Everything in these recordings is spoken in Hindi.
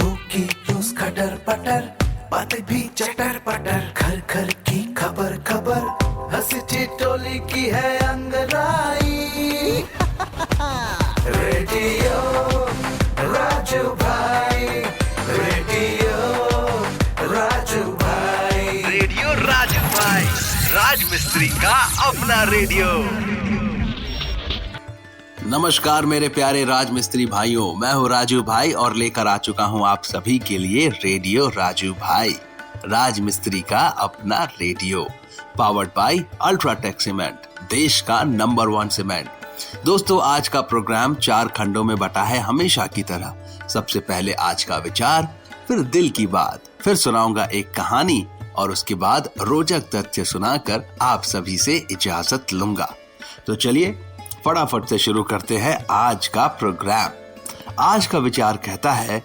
होगी रोज खटर पटर, बातें भी चटर पटर, घर घर की खबर खबर, हंसी ठिठोली की है अंगराई। रेडियो राजू भाई, रेडियो राजू भाई, रेडियो राजू भाई, राज मिस्त्री का अपना रेडियो। नमस्कार मेरे प्यारे राज मिस्त्री भाइयों, मैं हूँ राजू भाई और लेकर आ चुका हूँ आप सभी के लिए रेडियो राजू भाई, राज मिस्त्री का अपना radio, powered by UltraTech cement, देश का नंबर 1 सीमेंट। दोस्तों, आज का प्रोग्राम 4 खंडों में बटा है हमेशा की तरह। सबसे पहले आज का विचार, फिर दिल की बात, फिर सुनाऊंगा एक कहानी और उसके बाद रोचक तथ्य सुनाकर आप सभी से इजाजत लूंगा। तो चलिए फटाफट से शुरू करते हैं आज का प्रोग्राम। आज का विचार कहता है,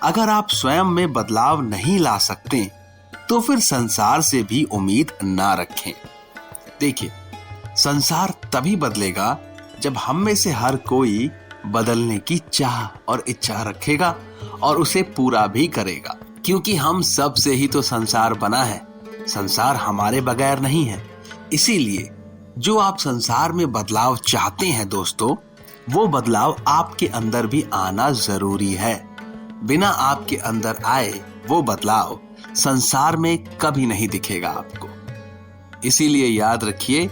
अगर आप स्वयं में बदलाव नहीं ला सकते तो फिर संसार से भी उम्मीद ना रखें। देखिए, संसार तभी बदलेगा जब हम में से हर कोई बदलने की चाह और इच्छा रखेगा और उसे पूरा भी करेगा, क्योंकि हम सब से ही तो संसार बना है। संसार हमारे बगैर नहीं है। इसीलिए जो आप संसार में बदलाव चाहते हैं दोस्तों, वो बदलाव आपके अंदर भी आना जरूरी है। बिना आपके अंदर आए वो बदलाव संसार में कभी नहीं दिखेगा आपको। इसीलिए याद रखिए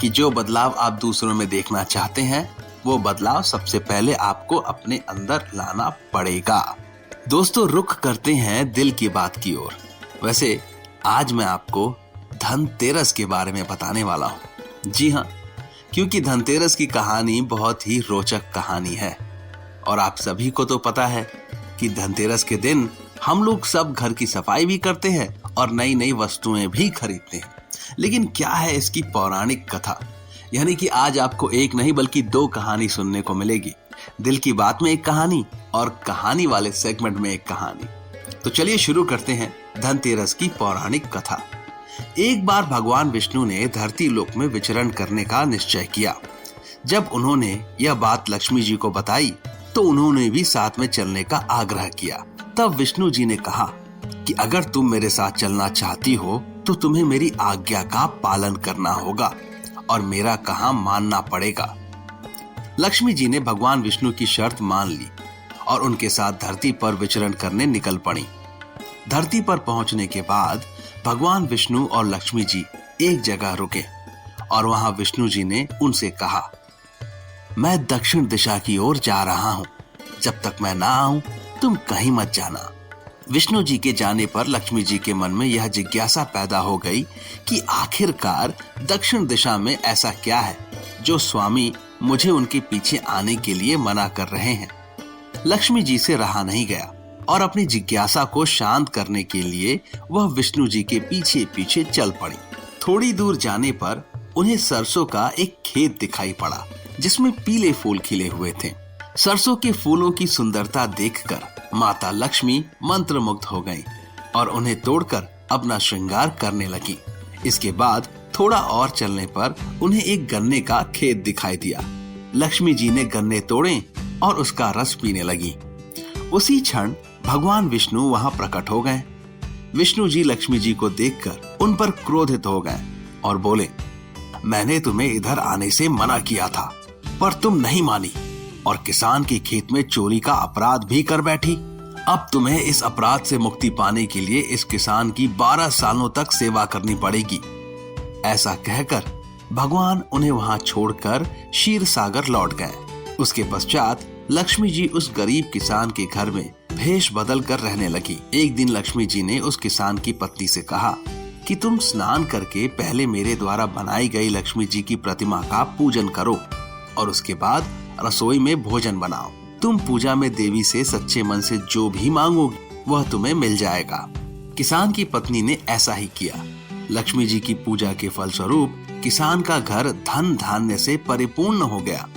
कि जो बदलाव आप दूसरों में देखना चाहते हैं, वो बदलाव सबसे पहले आपको अपने अंदर लाना पड़ेगा। दोस्तों, रुख करते हैं दिल की बात की ओर। वैसे आज मैं आपको धनतेरस के बारे में बताने वाला हूँ। जी हाँ, क्योंकि धनतेरस की कहानी बहुत ही रोचक कहानी है और आप सभी को तो पता है कि धनतेरस के दिन हम लोग सब घर की सफाई भी करते हैं और नई नई वस्तुएं भी खरीदते हैं। लेकिन क्या है इसकी पौराणिक कथा? यानी कि आज आपको एक नहीं बल्कि 2 कहानी सुनने को मिलेगी। दिल की बात में एक कहानी और कहानी वाले सेगमेंट में एक कहानी। तो चलिए शुरू करते हैं धनतेरस की पौराणिक कथा। एक बार भगवान विष्णु ने धरती लोक में विचरण करने का निश्चय किया। जब उन्होंने यह बात लक्ष्मी जी को बताई तो उन्होंने भी साथ में चलने का आग्रह किया। तब विष्णु जी ने कहा कि अगर तुम मेरे साथ चलना चाहती हो तो तुम्हें मेरी आज्ञा का पालन करना होगा और मेरा कहा मानना पड़ेगा। लक्ष्मी जी ने भगवान विष्णु की शर्त मान ली और उनके साथ धरती पर विचरण करने निकल पड़ी। धरती पर पहुंचने के बाद भगवान विष्णु और लक्ष्मी जी एक जगह रुके और वहां विष्णु जी ने उनसे कहा, मैं दक्षिण दिशा की ओर जा रहा हूं, जब तक मैं ना आऊं तुम कहीं मत जाना। विष्णु जी के जाने पर लक्ष्मी जी के मन में यह जिज्ञासा पैदा हो गई कि आखिरकार दक्षिण दिशा में ऐसा क्या है जो स्वामी मुझे उनके पीछे आने के लिए मना कर रहे हैं। लक्ष्मी जी से रहा नहीं गया और अपनी जिज्ञासा को शांत करने के लिए वह विष्णु जी के पीछे पीछे चल पड़ी। थोड़ी दूर जाने पर उन्हें सरसों का एक खेत दिखाई पड़ा जिसमें पीले फूल खिले हुए थे। सरसों के फूलों की सुंदरता देखकर माता लक्ष्मी मंत्रमुग्ध हो गईं और उन्हें तोड़कर अपना श्रृंगार करने लगी। इसके बाद थोड़ा और चलने पर उन्हें एक गन्ने का खेत दिखाई दिया। लक्ष्मी जी ने गन्ने तोड़े और उसका रस पीने लगी। उसी क्षण भगवान विष्णु वहां प्रकट हो गए। विष्णु जी लक्ष्मी जी को देखकर उन पर क्रोधित हो गए और बोले, मैंने तुम्हें इधर आने से मना किया था पर तुम नहीं मानी और किसान के खेत में चोरी का अपराध भी कर बैठी। अब तुम्हें इस अपराध से मुक्ति पाने के लिए इस किसान की 12 सालों तक सेवा करनी पड़ेगी। ऐसा कहकर भगवान उन्हें वहां छोड़कर क्षीर सागर लौट गए। उसके पश्चात लक्ष्मी जी उस गरीब किसान के घर में भेष बदल कर रहने लगी। एक दिन लक्ष्मी जी ने उस किसान की पत्नी से कहा कि तुम स्नान करके पहले मेरे द्वारा बनाई गई लक्ष्मी जी की प्रतिमा का पूजन करो और उसके बाद रसोई में भोजन बनाओ। तुम पूजा में देवी से सच्चे मन से जो भी मांगोगी वह तुम्हें मिल जाएगा। किसान की पत्नी ने ऐसा ही किया। लक्ष्मी जी की पूजा के फलस्वरूप किसान का घर धन धान्य से परिपूर्ण हो गया।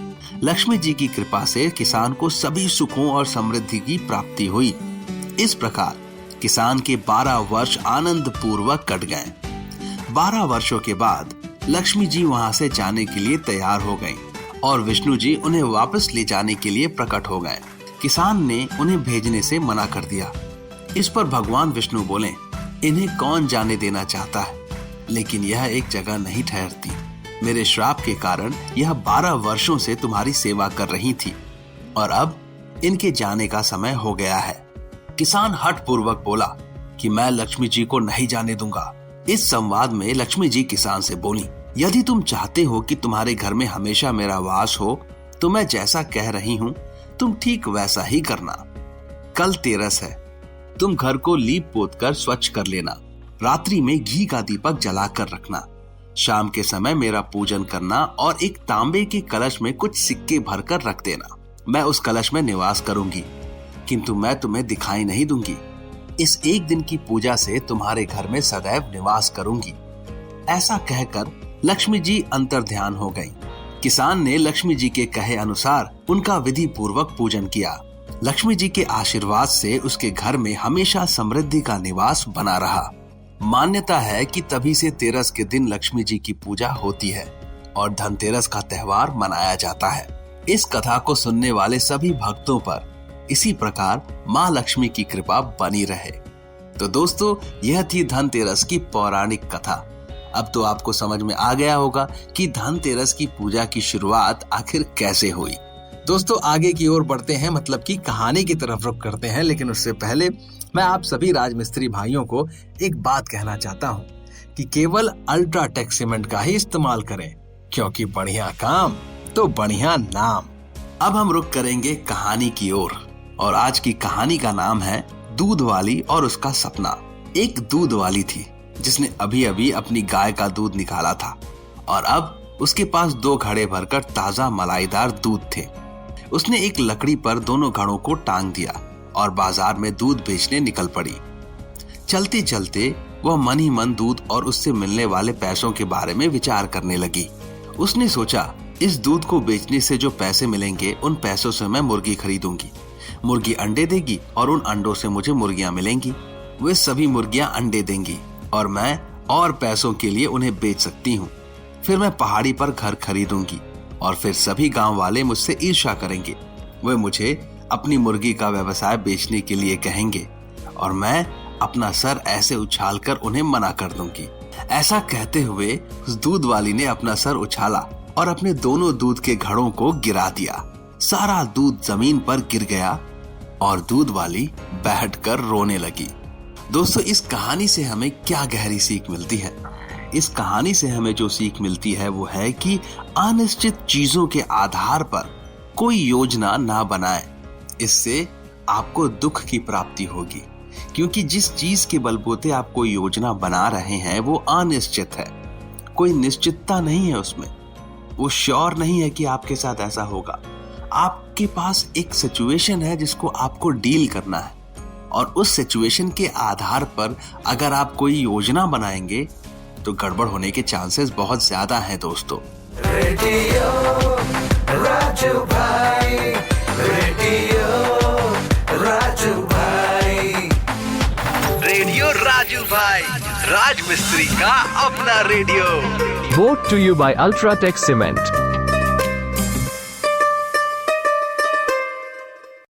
लक्ष्मी जी की कृपा से किसान को सभी सुखों और समृद्धि की प्राप्ति हुई। इस प्रकार किसान के 12 वर्ष आनंद पूर्वक कट गए। 12 वर्षों के बाद लक्ष्मी जी वहां से जाने के लिए तैयार हो गईं और विष्णु जी उन्हें वापस ले जाने के लिए प्रकट हो गए। किसान ने उन्हें भेजने से मना कर दिया। इस पर भगवान विष्णु बोले, इन्हें कौन जाने देना चाहता है, लेकिन यह एक जगह नहीं ठहरती। मेरे श्राप के कारण यह 12 वर्षों से तुम्हारी सेवा कर रही थी और अब इनके जाने का समय हो गया है। किसान हठ पूर्वक बोला कि मैं लक्ष्मी जी को नहीं जाने दूंगा। इस संवाद में लक्ष्मी जी किसान से बोली, यदि तुम चाहते हो कि तुम्हारे घर में हमेशा मेरा वास हो तो मैं जैसा कह रही हूँ तुम ठीक वैसा ही करना। कल तेरस है, तुम घर को लीप पोत कर स्वच्छ कर लेना। रात्रि में घी का दीपक जलाकर रखना। शाम के समय मेरा पूजन करना और एक तांबे के कलश में कुछ सिक्के भरकर रख देना। मैं उस कलश में निवास करूंगी, किंतु मैं तुम्हें दिखाई नहीं दूंगी। इस एक दिन की पूजा से तुम्हारे घर में सदैव निवास करूंगी। ऐसा कहकर लक्ष्मी जी अंतर्ध्यान हो गईं। किसान ने लक्ष्मी जी के कहे अनुसार उनका विधि पूर्वक पूजन किया। लक्ष्मी जी के आशीर्वाद से उसके घर में हमेशा समृद्धि का निवास बना रहा। मान्यता है कि तभी से तेरस के दिन लक्ष्मी जी की पूजा होती है और धनतेरस का त्योहार मनाया जाता है। इस कथा को सुनने वाले सभी भक्तों पर इसी प्रकार माँ लक्ष्मी की कृपा बनी रहे। तो दोस्तों, यह थी धनतेरस की पौराणिक कथा। अब तो आपको समझ में आ गया होगा कि धनतेरस की पूजा की शुरुआत आखिर कैसे हुई। दोस्तों, आगे की ओर बढ़ते हैं, मतलब कि कहानी की तरफ रुख करते हैं। लेकिन उससे पहले मैं आप सभी राजमिस्त्री भाइयों को एक बात कहना चाहता हूँ कि केवल अल्ट्राटेक सीमेंट का ही इस्तेमाल करें, क्योंकि बढ़िया काम तो बढ़िया नाम। अब हम रुख करेंगे कहानी की ओर और आज की कहानी का नाम है दूध वाली और उसका सपना। एक दूध वाली थी जिसने अभी अभी अपनी गाय का दूध निकाला था और अब उसके पास 2 घड़े भरकर ताजा मलाईदार दूध थे। उसने एक लकड़ी पर दोनों घड़ों को टांग दिया और बाजार में दूध बेचने निकल पड़ी। चलते चलते वह मन ही मन दूध और उससे मिलने वाले पैसों के बारे में विचार करने लगी। उसने सोचा, इस दूध को बेचने से जो पैसे मिलेंगे उन पैसों से मैं मुर्गी खरीदूंगी। मुर्गी अंडे देगी और उन अंडों से मुझे मुर्गियां मिलेंगी। वे सभी मुर्गियां अंडे देंगी और मैं और पैसों के लिए उन्हें बेच सकती हूँ। फिर मैं पहाड़ी पर घर खरीदूंगी और फिर सभी गांव वाले मुझसे ईर्ष्या करेंगे। वे मुझे अपनी मुर्गी का व्यवसाय बेचने के लिए कहेंगे और मैं अपना सर ऐसे उछालकर उन्हें मना कर दूंगी। ऐसा कहते हुए उस दूध वाली ने अपना सर उछाला और अपने दोनों दूध के घड़ों को गिरा दिया। सारा दूध जमीन पर गिर गया और दूध वाली बैठकर रोने लगी। दोस्तों, इस कहानी से हमें क्या गहरी सीख मिलती है? इस कहानी से हमें जो सीख मिलती है वो है कि अनिश्चित चीजों के आधार पर कोई योजना ना बनाएं। इससे आपको दुख की प्राप्ति होगी, क्योंकि जिस चीज के बलबूते आप कोई योजना बना रहे हैं वो अनिश्चित है। कोई निश्चितता नहीं है उसमें। वो श्योर नहीं है कि आपके साथ ऐसा होगा। आपके पास एक सिचुएशन है जिसको आपको डील करना है और उस सिचुएशन के आधार पर अगर आप कोई योजना बनाएंगे तो गड़बड़ होने के चांसेस बहुत ज्यादा हैं दोस्तों। रेडियो राजू भाई, रेडियो राजू भाई, रेडियो राजू भाई, राज मिस्त्री का अपना radio. Brought to you by Ultratech Cement.